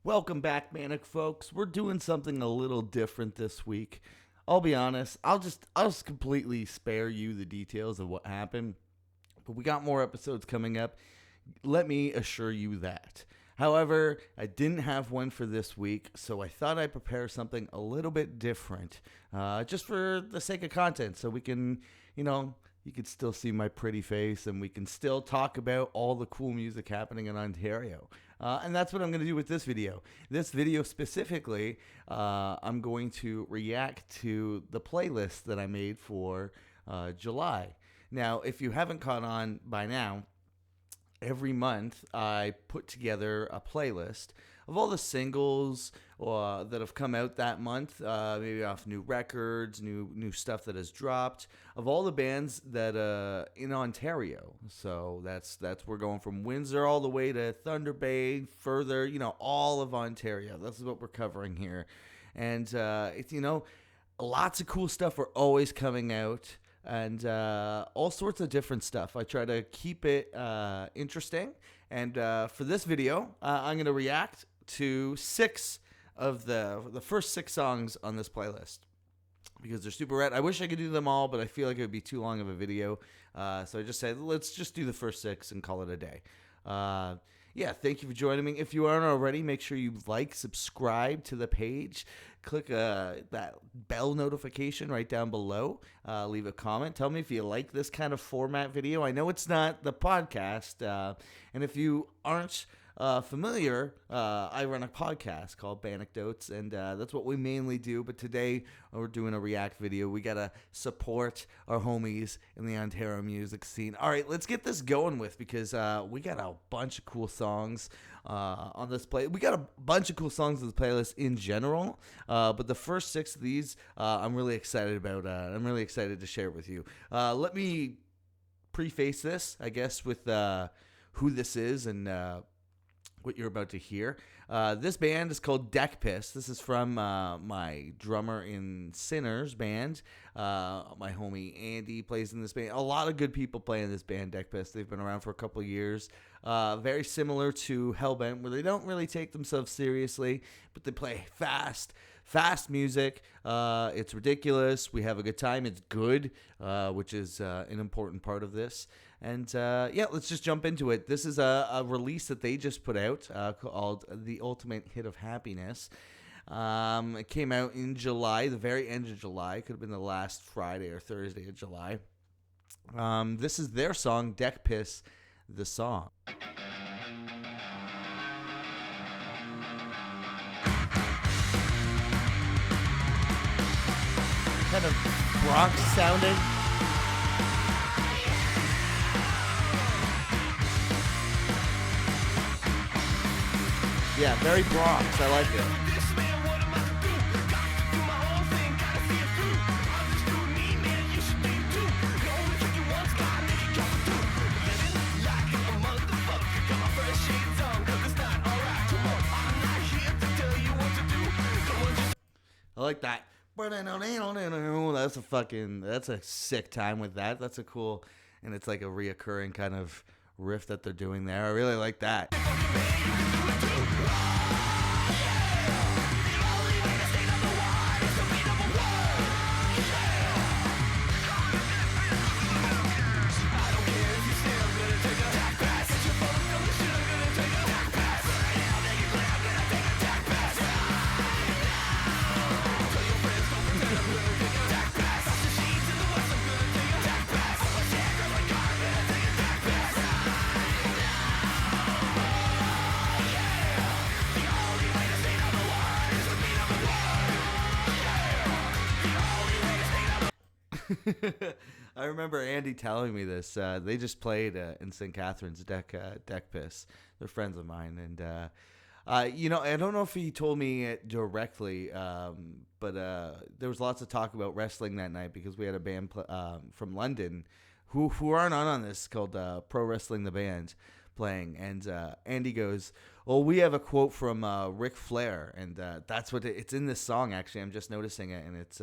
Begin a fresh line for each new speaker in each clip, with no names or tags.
Welcome back, Manic folks. We're doing something a little different this week. I'll be honest, I'll just completely spare you the details of what happened. But we got more episodes coming up. Let me assure you that. However, I didn't have one for this week, so I thought I'd prepare something a little bit different, just for the sake of content, so we can, you can still see my pretty face, and we can still talk about all the cool music happening in Ontario. And that's what I'm going to do with this video. This video specifically, I'm going to react to the playlist that I made for July. Now, if you haven't caught on by now, every month I put together a playlist of all the singles that have come out that month, maybe off new records, new stuff that has dropped, of all the bands that in Ontario. So that's we're going from Windsor all the way to Thunder Bay, further, all of Ontario. This is what we're covering here, and it's lots of cool stuff are always coming out. And all sorts of different stuff. I try to keep it interesting. And for this video, I'm going to react to 6 of the first 6 songs on this playlist, because they're super rad. I wish I could do them all, but I feel like it would be too long of a video. So I just said, let's just do the first 6 and call it a day. Yeah, thank you for joining me. If you aren't already, make sure you subscribe to the page. Click that bell notification right down below. Leave a comment. Tell me if you like this kind of format video. I know it's not the podcast. And if you aren't familiar, I run a podcast called Banecdotes, and that's what we mainly do. But today we're doing a react video. We gotta support our homies in the Ontario music scene. All right, let's get this going because we got a bunch of cool songs on this play. We got a bunch of cool songs on this playlist in general, but the first 6 of these I'm really excited about. I'm really excited to share with you. Let me preface this, I guess, with who this is and what you're about to hear. This band is called Deck Piss. This is from my drummer in Sinner's band. My homie Andy plays in this band. A lot of good people play in this band, Deck Piss. They've been around for a couple of years. Very similar to Hellbent, where they don't really take themselves seriously, but they play fast music. It's ridiculous. We have a good time. It's good, which is an important part of this. And yeah, let's just jump into it. This is a release that they just put out called The Ultimate Hit of Happiness. It came out in July, the very end of July. Could have been the last Friday or Thursday of July. This is their song, Deck Piss, the song. Kind of Bronx sounding. Yeah, very Bronx. I like it. I like that. That's a sick time with that. That's a cool, and it's like a reoccurring kind of riff that they're doing there. I really like that. I remember Andy telling me this. They just played in St. Catharines, Deck Piss. They're friends of mine, and I don't know if he told me it directly, but there was lots of talk about wrestling that night because we had a band from London who aren't on this called Pro Wrestling the Band playing, and Andy goes, well, we have a quote from Ric Flair, and that's what it's in this song. Actually, I'm just noticing it, and it's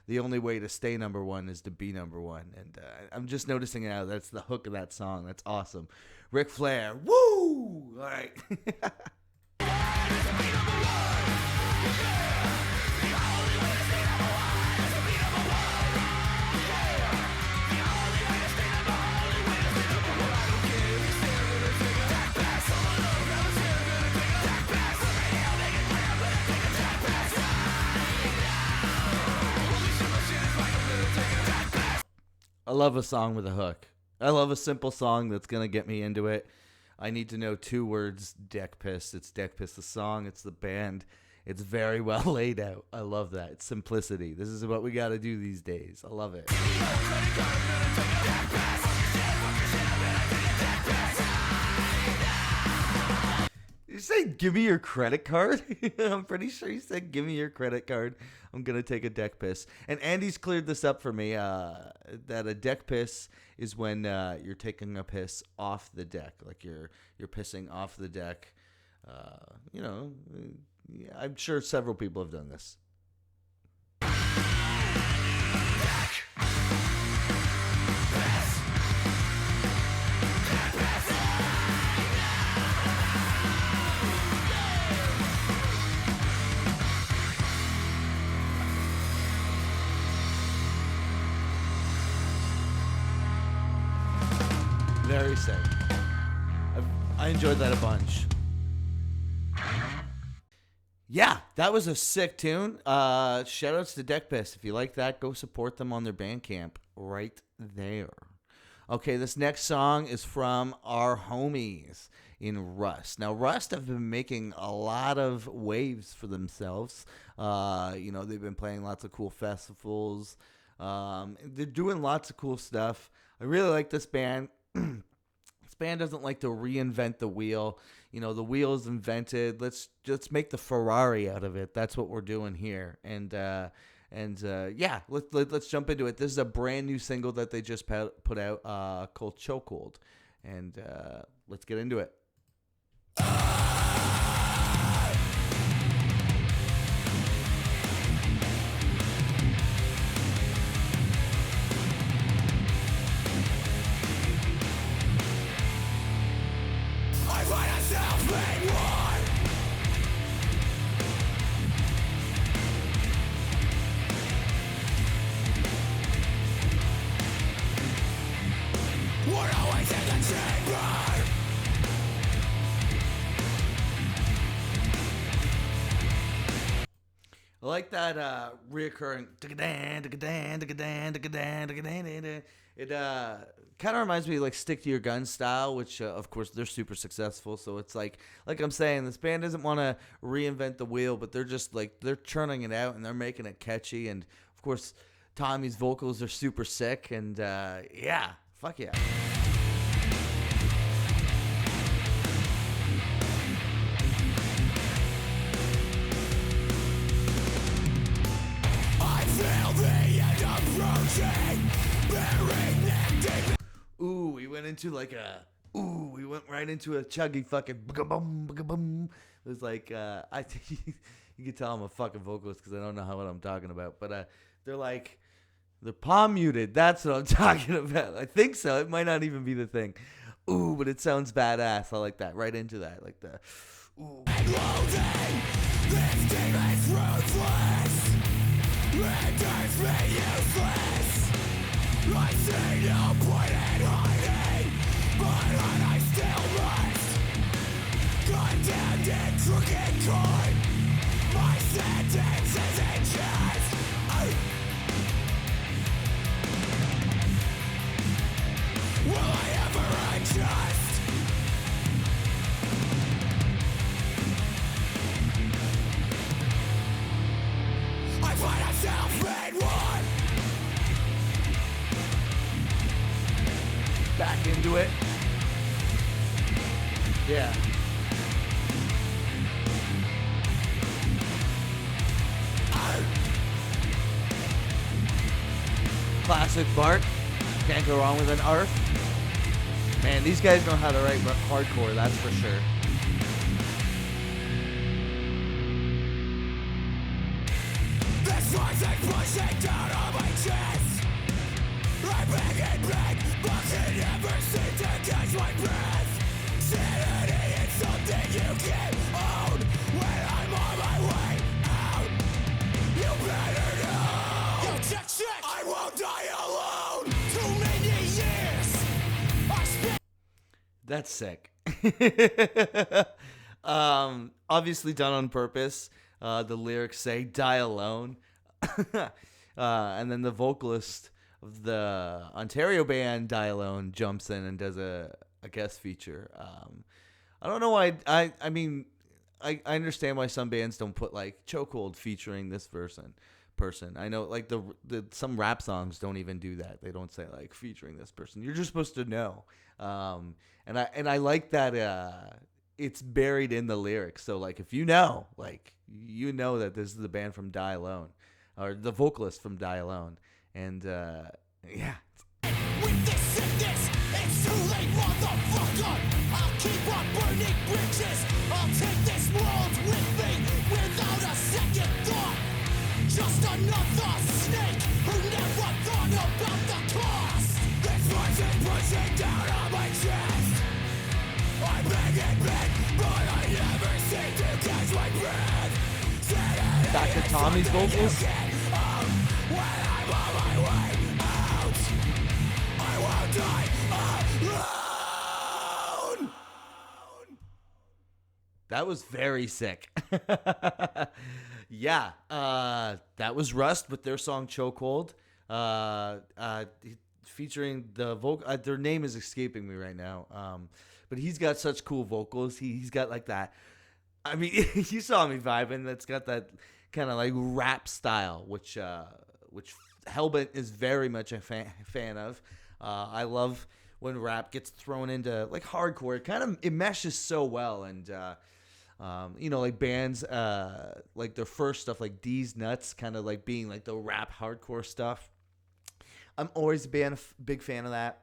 the only way to stay number one is to be number one, and I'm just noticing it now. That's the hook of that song. That's awesome. Ric Flair, woo! All right. I love a song with a hook. I love a simple song that's going to get me into it. I need to know 2 words, Deck Piss. It's Deck Piss the song, it's the band. It's very well laid out. I love that. It's simplicity. This is what we got to do these days. I love it. You say, give me your credit card? I'm pretty sure you said, give me your credit card. I'm going to take a deck piss. And Andy's cleared this up for me, that a deck piss is when you're taking a piss off the deck. Like you're pissing off the deck. I'm sure several people have done this. Very sick. I enjoyed that a bunch. Yeah, that was a sick tune. Shout outs to Deck Piss. If you like that, go support them on their Bandcamp right there. Okay, this next song is from our homies in Rust. Now, Rust have been making a lot of waves for themselves. They've been playing lots of cool festivals. They're doing lots of cool stuff. I really like this band. This band doesn't like to reinvent the wheel. The wheel is invented. Let's make the Ferrari out of it. That's what we're doing here. And let's jump into it. This is a brand new single that they just put out called Chokehold. And let's get into it. I like that reoccurring. It kind of reminds me of like Stick to Your Gun style, which of course they're super successful. So it's like I'm saying, this band doesn't want to reinvent the wheel, but they're just they're churning it out and they're making it catchy. And of course, Tommy's vocals are super sick. And yeah, fuck yeah. Ooh, we went right into a chuggy fucking boom. It was like, I think you can tell I'm a fucking vocalist because I don't know what I'm talking about. But they're palm muted. That's what I'm talking about. I think so. It might not even be the thing. Ooh, but it sounds badass. I like that. Right into that. Like the, ooh. This game is ruthless. Renders me useless. I see no point in hiding, but I still must. Condemned in crooked court, my sentence is unjust. Will I ever adjust? I find myself in one. Back into it. Yeah. Classic Bart. Can't go wrong with an Arth. Man, these guys know how to write hardcore, that's for sure. This one's like pushing down on my chest. I beg and beg, but can never seem to catch my breath. Sanity is something you can't own. When I'm on my way out, you better know. Yo, check. I won't die alone. Too many years I spent. That's sick. Obviously done on purpose. The lyrics say "die alone," and then the vocalist the Ontario band Die Alone jumps in and does a guest feature. I don't know why. I mean, I understand why some bands don't put like Chokehold featuring this person. I know like the some rap songs don't even do that. They don't say like featuring this person. You're just supposed to know. And I like that it's buried in the lyrics. So like if you know, like you know that this is the band from Die Alone or the vocalist from Die Alone. And yeah.
With this sickness, it's too late, motherfucker. I'll keep on burning bridges. I'll take this world with me without a second thought. Just another snake who never thought about the cost. This poison pushing down on my chest. I beg and beg, but I never seem to catch my breath.
Back to Tommy's vocals.
When I'm on my way out, I won't die alone.
That was very sick. Yeah, that was Rust with their song Chokehold, featuring the vocal. Their name is escaping me right now, but he's got such cool vocals. He's got like that. I mean, you saw me vibing. That's got that kind of like rap style, which Hellbent is very much a fan of. I love when rap gets thrown into like hardcore. It meshes so well, and like bands like their first stuff like D's Nuts, kind of like being like the rap hardcore stuff. I'm always a big fan of that.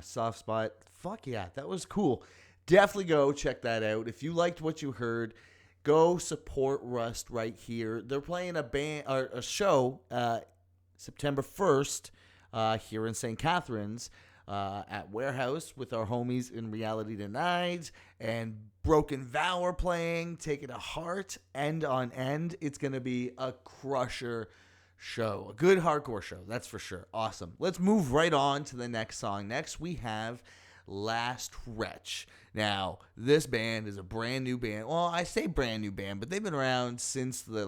Soft Spot, fuck yeah, that was cool. Definitely go check that out. If you liked what you heard, go support Rust right here. They're playing a show September 1st here in St. Catharines at Warehouse with our homies in Reality Denied, and Broken Vow are playing, Take It to Heart, End on End. It's going to be a crusher show. A good hardcore show, that's for sure. Awesome. Let's move right on to the next song. Next we have Last Wretch. Now, this band is a brand new band. Well, I say brand new band, but they've been around since the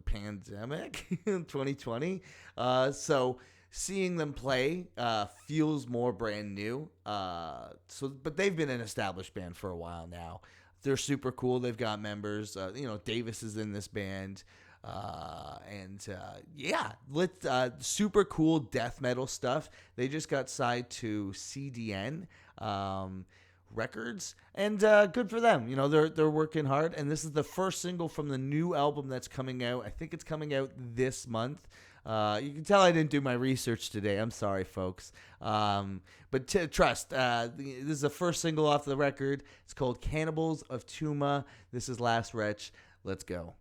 pandemic, 2020. So seeing them play feels more brand new. But they've been an established band for a while now. They're super cool. They've got members. Davis is in this band. Super cool death metal stuff. They just got signed to CDN Records, and good for them. They're working hard, and this is the first single from the new album that's coming out. I think it's coming out this month. You can tell I didn't do my research today. I'm sorry, folks. But trust, this is the first single off the record. It's called Cannibals of Tuma. This is Last Wretch. Let's go.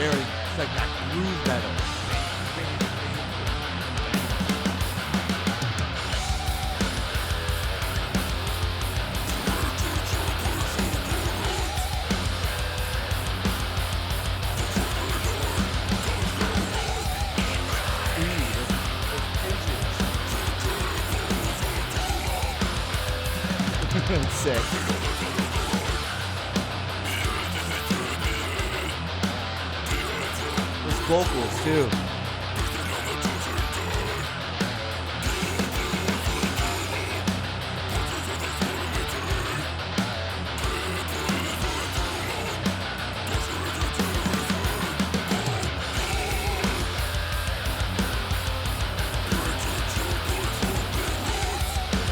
It's like that groove metal. It's sick. Vocals too.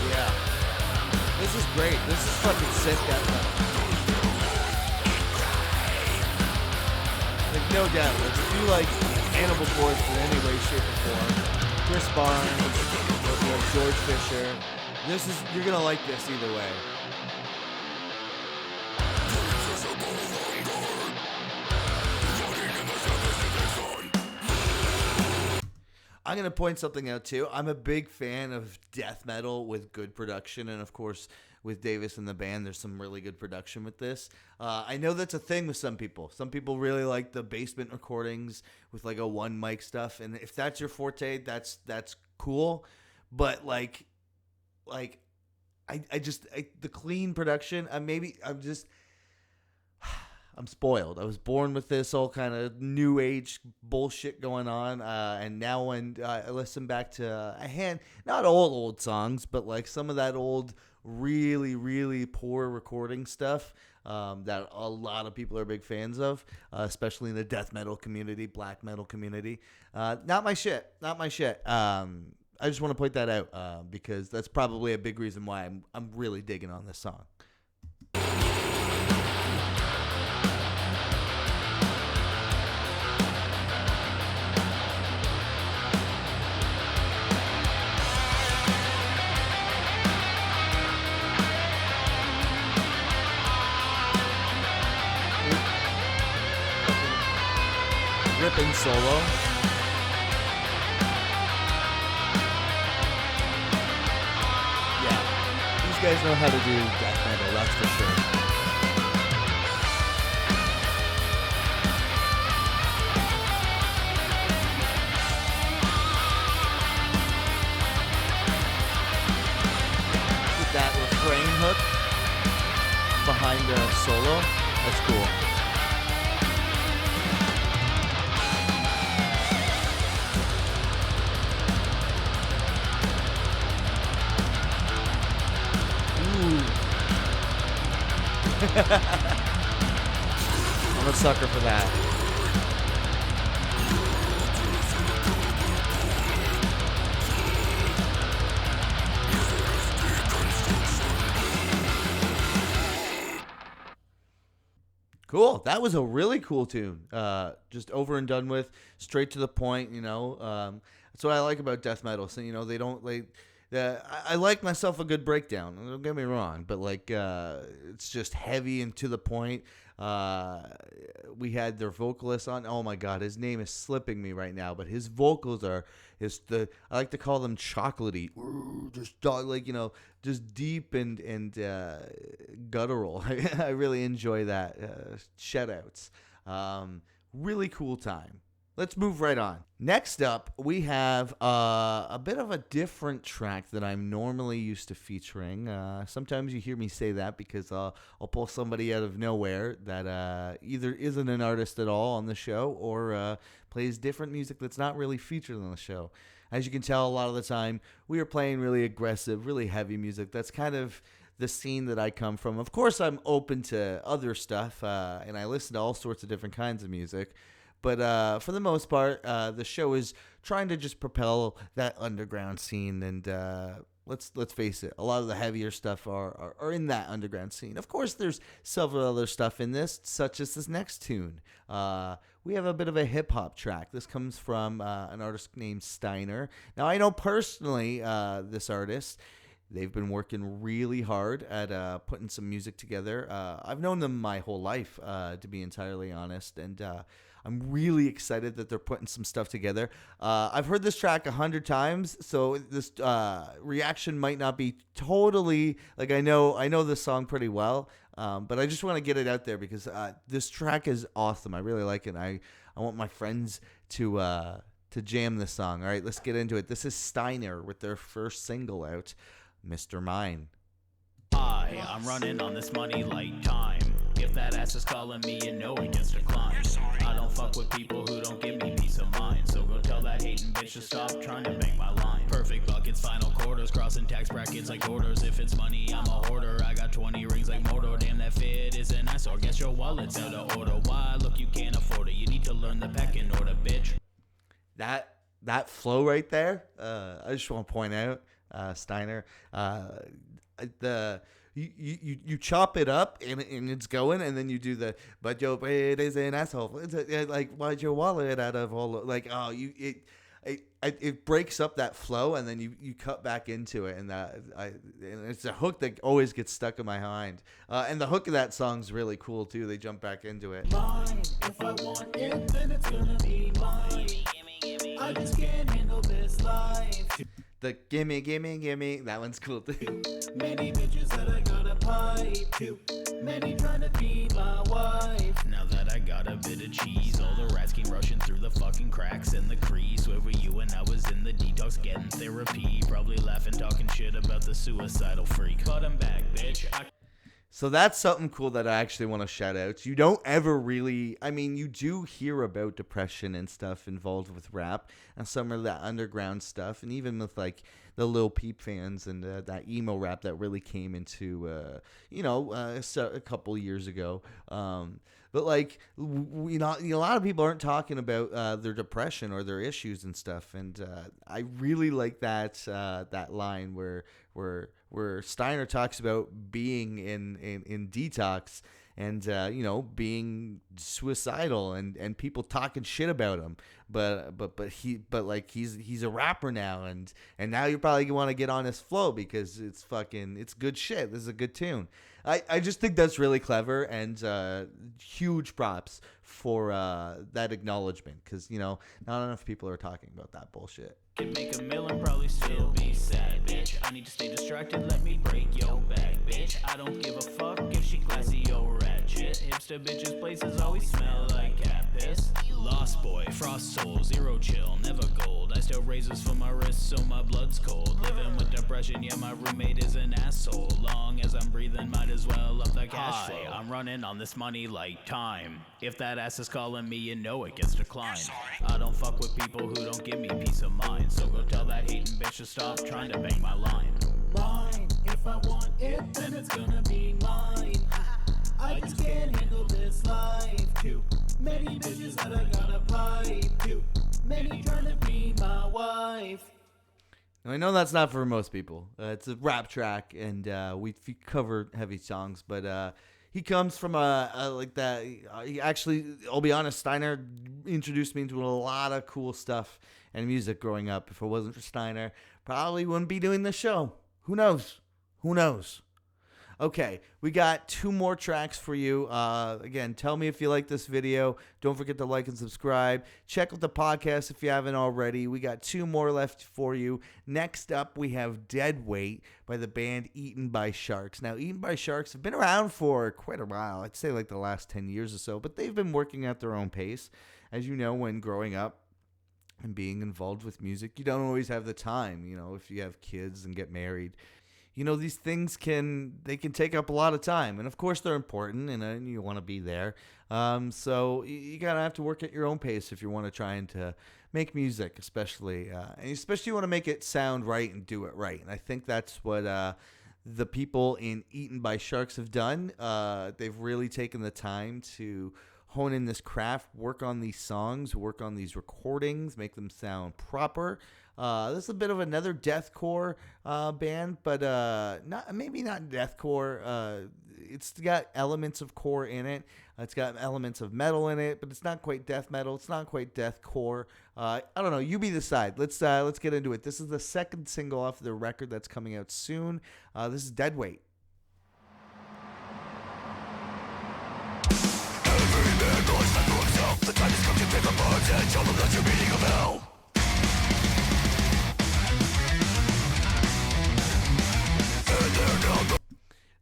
Yeah. This is great. This is fucking sick. No doubt. If you like Animal Corpse in any way, shape, or form, Chris Barnes, George Fisher, you're gonna like this either way. I'm going to point something out too. I'm a big fan of death metal with good production, and of course, with Davis and the band. There's some really good production with this. I know that's a thing with some people. Some people really like the basement recordings with like a one mic stuff, and if that's your forte, that's cool. But like the clean production. I'm spoiled. I was born with this all kind of new age bullshit going on, and now when I listen back to not all old songs, but like some of that old, really, really poor recording stuff that a lot of people are big fans of, especially in the death metal community, black metal community. Not my shit. I just want to point that out because that's probably a big reason why I'm really digging on this song. Ripping solo. You guys know how to do death metal, that's for sure. With that refrain hook behind the solo, that's cool. I'm a sucker for that. Cool. That was a really cool tune. Just over and done with, straight to the point. That's what I like about death metal. So they don't like. I like myself a good breakdown. Don't get me wrong, but it's just heavy and to the point. We had their vocalist on. Oh my God, his name is slipping me right now, but his vocals I like to call them chocolatey, just deep and guttural. I really enjoy that. Shout outs. Really cool time. Let's move right on. Next up, we have a bit of a different track that I'm normally used to featuring. Sometimes you hear me say that because I'll pull somebody out of nowhere that either isn't an artist at all on the show or plays different music that's not really featured on the show. As you can tell, a lot of the time, we are playing really aggressive, really heavy music. That's kind of the scene that I come from. Of course, I'm open to other stuff, and I listen to all sorts of different kinds of music. But for the most part, the show is trying to just propel that underground scene. And let's face it, a lot of the heavier stuff are in that underground scene. Of course, there's several other stuff in this, such as this next tune. We have a bit of a hip-hop track. This comes from an artist named STEINER. Now, I know personally this artist. They've been working really hard at putting some music together. I've known them my whole life, to be entirely honest, and I'm really excited that they're putting some stuff together. I've heard this track 100 times, so this reaction might not be totally like I know this song pretty well, but I just want to get it out there because this track is awesome. I really like it. I want my friends to jam this song. All right, let's get into it. This is STEINER with their first single out, Mr. Mine.
I'm running on this money like time. If that ass is calling me, you know it gets declined. I don't fuck with people who don't give me peace of mind. So go tell that hating bitch to stop trying to make my line. Perfect buckets, final quarters, crossing tax brackets like orders. If it's money, I'm a hoarder. I got 20 rings like Moto. Damn, that fit is an eyesore. Guess your wallet's out of order. Why? Look, you can't afford it. You need to learn the pecking order, bitch.
That flow right there, I just want to point out, STEINER, you chop it up and it's going, and then you do the but your brain is an asshole. It's like why'd your wallet out of all it breaks up that flow, and then you cut back into it, and it's a hook that always gets stuck in my mind. And the hook of that song's really cool too. They jump back into it.
Mine, if I want it, then it's gonna be mine. I just can't handle this life.
The gimme, that one's cool too.
Many bitches that that I got a pipe. Too many trying to be my wife. Now that I got a bit of cheese, all the rats came rushing through the fucking cracks in the crease. Where were you when I was in the detox getting therapy? Probably laughing, talking shit about the suicidal freak. But I'm back, bitch.
So that's something cool that I actually want to shout out. You don't ever really, I mean, you do hear about depression and stuff involved with rap and some of that underground stuff, and even with like the Lil Peep fans and that emo rap that really came into, a couple years ago. But like, a lot of people aren't talking about their depression or their issues and stuff, and I really like that line where Steiner talks about being in detox and being suicidal and people talking shit about him, but he's a rapper now, and now you probably want to get on his flow because it's good shit. This is a good tune. I just think that's really clever, and huge props for that acknowledgement, because not enough people are talking about that bullshit.
Can make a million, probably still be sad, bitch. I need to stay distracted, let me break your back, bitch. I don't give a fuck if she classy or ratchet. Hipster bitches' places always smell like cat piss. Lost boy, frost soul, zero chill, never gold. I still razors for my wrists, so my blood's cold. Living with depression, yeah, my roommate is an asshole. Long as I'm breathing, might as well up the cash flow. I'm running on this money like time. If that ass is calling me, you know it gets declined. I don't fuck with people who don't give me peace of mind. So go tell that hating bitch to stop trying to bang my line. Mine, if I want it, then it's gonna be mine. I just can't handle this life. Too many bitches that I gotta pipe. Too many trying to be my wife.
Now, I know that's not for most people. It's a rap track, and we cover heavy songs, but he comes from like that. He actually, I'll be honest, Steiner introduced me into a lot of cool stuff and music growing up. If it wasn't for Steiner, probably wouldn't be doing this show. Who knows? Who knows? Okay, we got 2 more tracks for you. Again, tell me if you like this video. Don't forget to like and subscribe. Check out the podcast if you haven't already. We got 2 more left for you. Next up, we have Dead Weight by the band Eaten by Sharks. Now, Eaten by Sharks have been around for quite a while. I'd say like the last 10 years or so, but they've been working at their own pace. As you know, when growing up and being involved with music, you don't always have the time, if you have kids and get married. These things can take up a lot of time, and of course they're important, and you want to be there. So you gotta have to work at your own pace if you want to try and to make music, especially you want to make it sound right and do it right. And I think that's what the people in Eaten by Sharks have done. They've really taken the time to hone in this craft, work on these songs, work on these recordings, make them sound proper. This is a bit of another deathcore band, but maybe not deathcore. It's got elements of core in it. It's got elements of metal in it, but it's not quite death metal. It's not quite deathcore. I don't know. You be the side. Let's get into it. This is the second single off the record that's coming out soon. This is Dead Weight.
Every man knows that for himself. The time has come to pick apart and show them that you're meaning of hell.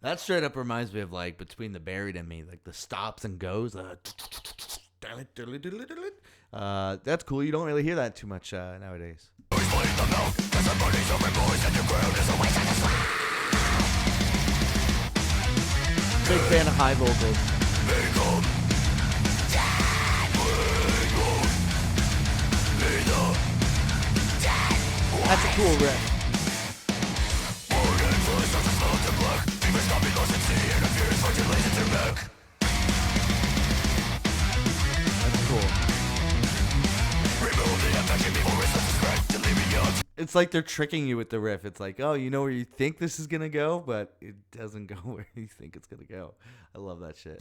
That straight up reminds me of like Between the Buried and Me, like the stops and goes. That's cool. You don't really hear that too much nowadays. Big fan of high vocals. That's a cool riff. That's cool. It's like they're tricking you with the riff. It's like, oh, you know where you think this is gonna go, but it doesn't go where you think it's gonna go. I love that shit.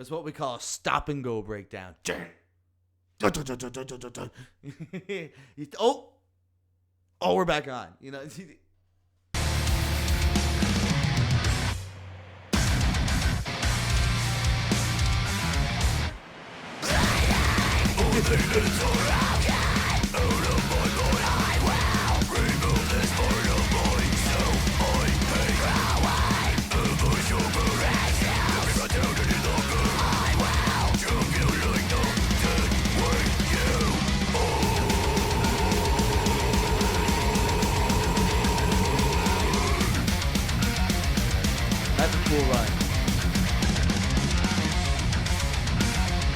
That's what we call a stop and go breakdown. Oh, we're back on. You know. That's a cool run.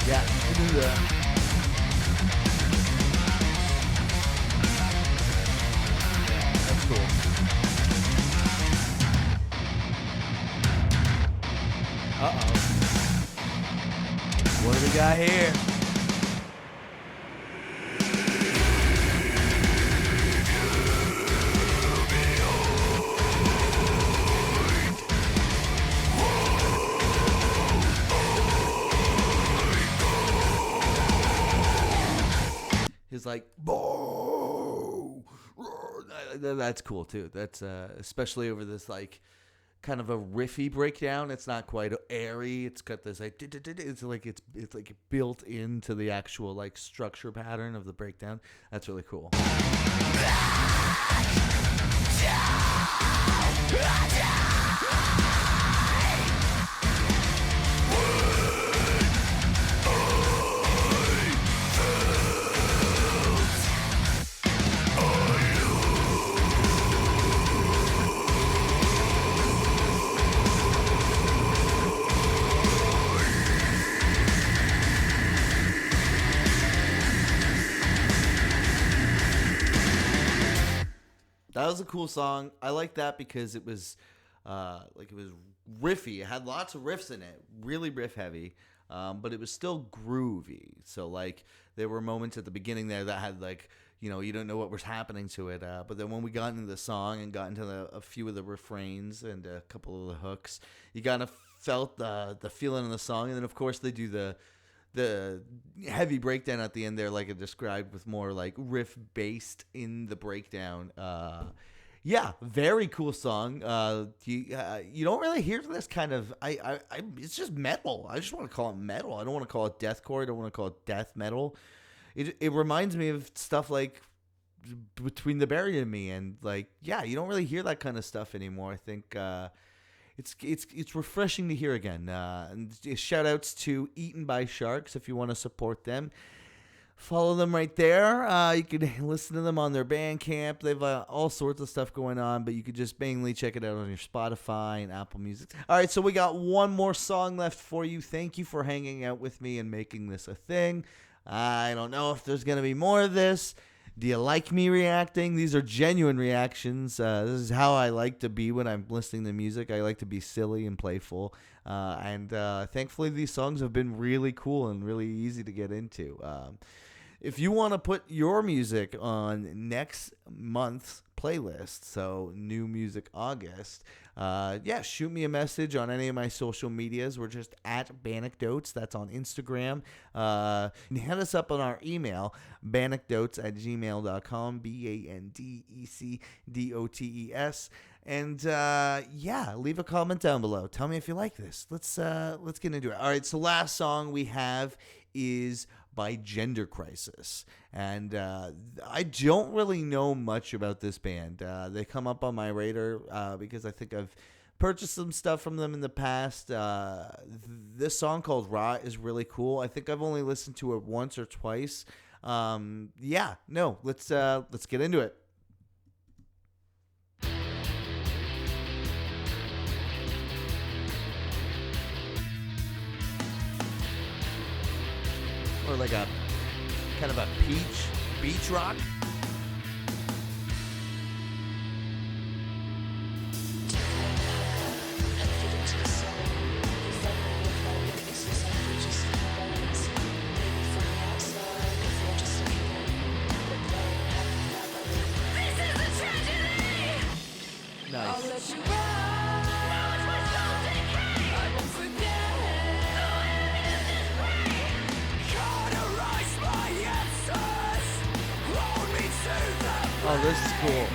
Yeah, we'll do that. Yeah, that's cool. Uh-oh. What do we got here? He's like, "Boo!" That's cool too. That's especially over this like kind of a riffy breakdown. It's not quite airy. It's got this like it's like built into the actual like structure pattern of the breakdown. That's really cool. That was a cool song. I like that because it was it was riffy. It had lots of riffs in it, really riff heavy, but it was still groovy. So like there were moments at the beginning there that had like, you know, you don't know what was happening to it. But then when we got into the song and got into a few of the refrains and a couple of the hooks, you kind of felt the feeling of the song. And then of course they do the heavy breakdown at the end there, like I described, with more like riff based in the breakdown. Yeah, very cool song. You don't really hear this kind of. It's just metal. I just want to call it metal. I don't want to call it deathcore. I don't want to call it death metal. It reminds me of stuff like Between the Buried and Me, and like, yeah, you don't really hear that kind of stuff anymore. I think it's refreshing to hear again. And shout outs to Eaten by Sharks if you want to support them. Follow them right there. You can listen to them on their Bandcamp. They've all sorts of stuff going on, but you could just mainly check it out on your Spotify and Apple Music. All right, so we got one more song left for you. Thank you for hanging out with me and making this a thing. I don't know if there's going to be more of this. Do you like me reacting? These are genuine reactions. This is how I like to be when I'm listening to music. I like to be silly and playful. And thankfully, these songs have been really cool and really easy to get into. If you want to put your music on next month's playlist, so New Music August, shoot me a message on any of my social medias. We're just at Banecdotes. That's on Instagram. And hit us up on our email, banecdotes@gmail.com, BANDECDOTES. And leave a comment down below. Tell me if you like this. Let's get into it. All right, so last song we have is by Gender Crisis. And I don't really know much about this band. They come up on my radar because I think I've purchased some stuff from them in the past. This song called Rot is really cool. I think I've only listened to it once or twice. Let's get into it. Or like a kind of a beach rock. Nice. Oh, this is cool.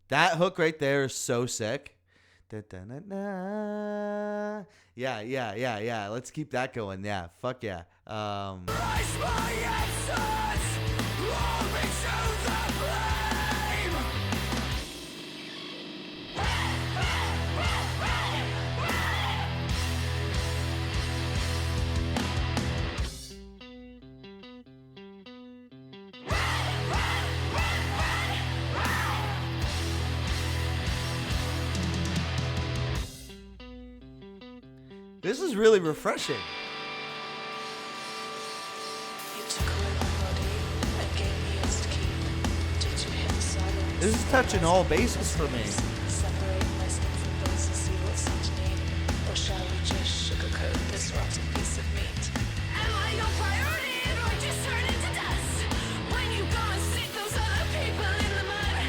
That hook right there is so sick. Da-da-na-na. Yeah. Let's keep that going. Yeah, fuck yeah. This is really refreshing.
You took away my body and gave me yours to keep. Did you hear the silence?
This is touching all bases for me.
Separate my skin from bones and see what's underneath. Or shall we just sugarcoat this rotten piece of meat?
Am I your priority or just turn into dust? When you go and stick those other people in the mud.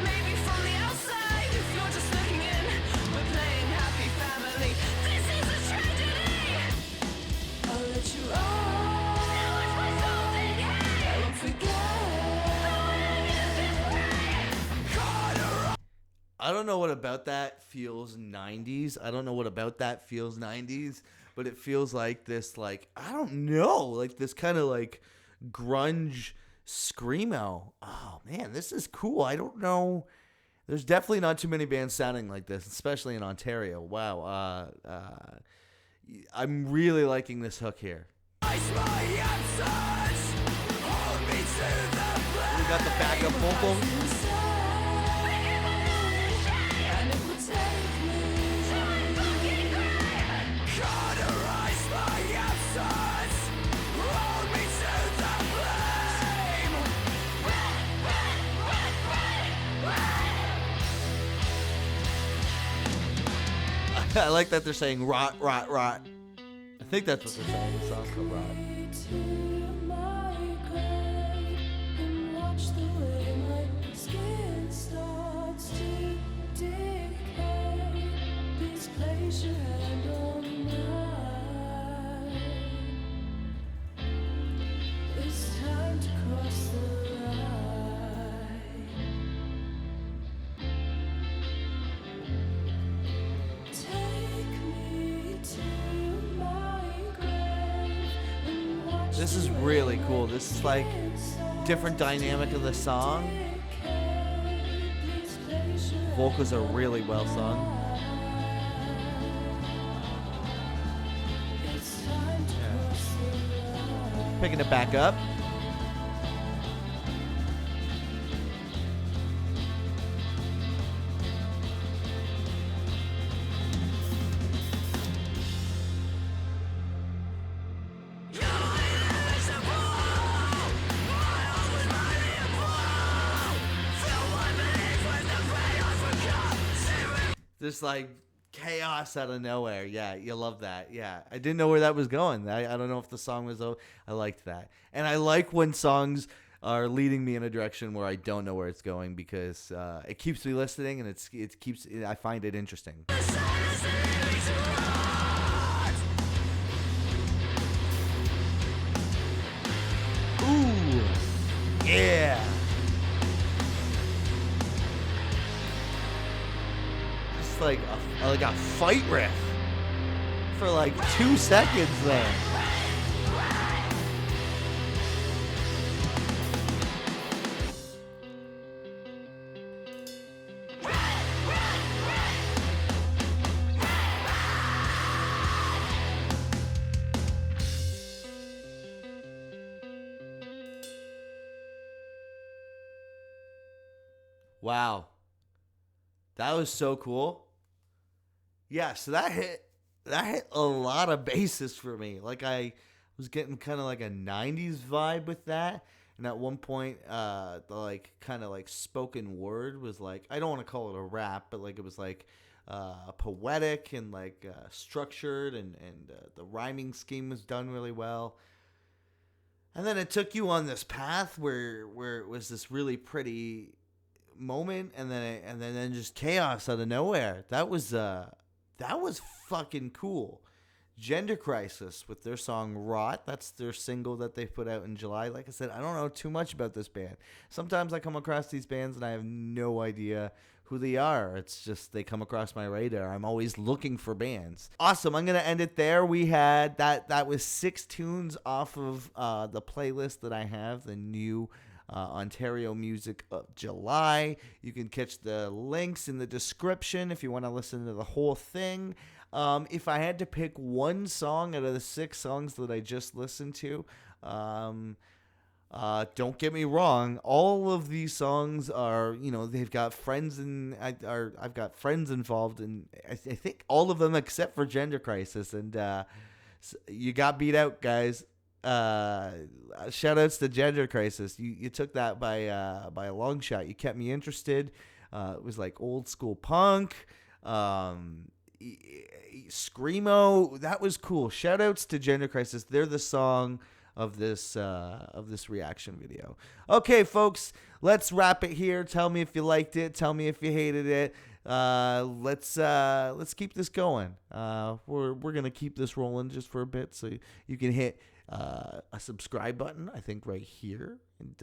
Maybe from the outside, if you're just looking in, we're playing happy family. This is a tragedy.
I'll let you on.
Now it's my soul thing, hey.
I won't forget.
I don't know what about that feels 90s. I don't know what about that feels 90s, but it feels like this, like, I don't know, like this kind of like grunge screamo. Oh man, this is cool. I don't know. There's definitely not too many bands sounding like this, especially in Ontario. Wow. I'm really liking this hook here. We got the backup vocal. I like that they're saying rot. I think that's what they're saying. The song's called Rot. This is really cool. This is like different dynamic of the song. Vocals are really well sung. Yeah. Picking it back up. Just like chaos out of nowhere. Yeah, you love that. Yeah, I didn't know where that was going. I don't know if the song was over. I liked that. And I like when songs are leading me in a direction where I don't know where it's going, because it keeps me listening, and it keeps. I find it interesting. Ooh, yeah. Like a fight riff for like 2 seconds there. Wow. That was so cool. Yeah, so that hit a lot of bases for me. Like, I was getting kind of like a 90s vibe with that. And at one point, the like kind of like spoken word was like, I don't want to call it a rap, but like it was like poetic and like structured, and the rhyming scheme was done really well. And then it took you on this path where it was this really pretty moment, and then just chaos out of nowhere. That was fucking cool. Gender Crisis with their song Rot. That's their single that they put out in July. Like I said, I don't know too much about this band. Sometimes I come across these bands and I have no idea who they are. It's just they come across my radar. I'm always looking for bands. Awesome. I'm going to end it there. We had that was 6 tunes off of the playlist that I have, the new Ontario Music of July. You can catch the links in the description if you want to listen to the whole thing. If I had to pick one song out of the 6 songs that I just listened to, don't get me wrong, all of these songs are, they've got friends and I've got friends involved in, I think all of them except for Gender Crisis, and you got beat out, guys. Shout outs to Gender Crisis. You took that by a long shot. You kept me interested. It was like old school punk. Screamo, that was cool. Shout outs to Gender Crisis. They're the song of this reaction video. Okay, folks, let's wrap it here. Tell me if you liked it. Tell me if you hated it. Let's keep this going. We're gonna keep this rolling just for a bit, so you can hit a subscribe button, I think, right here, and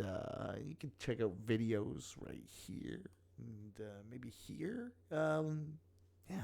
you can check out videos right here, and maybe here. Yeah.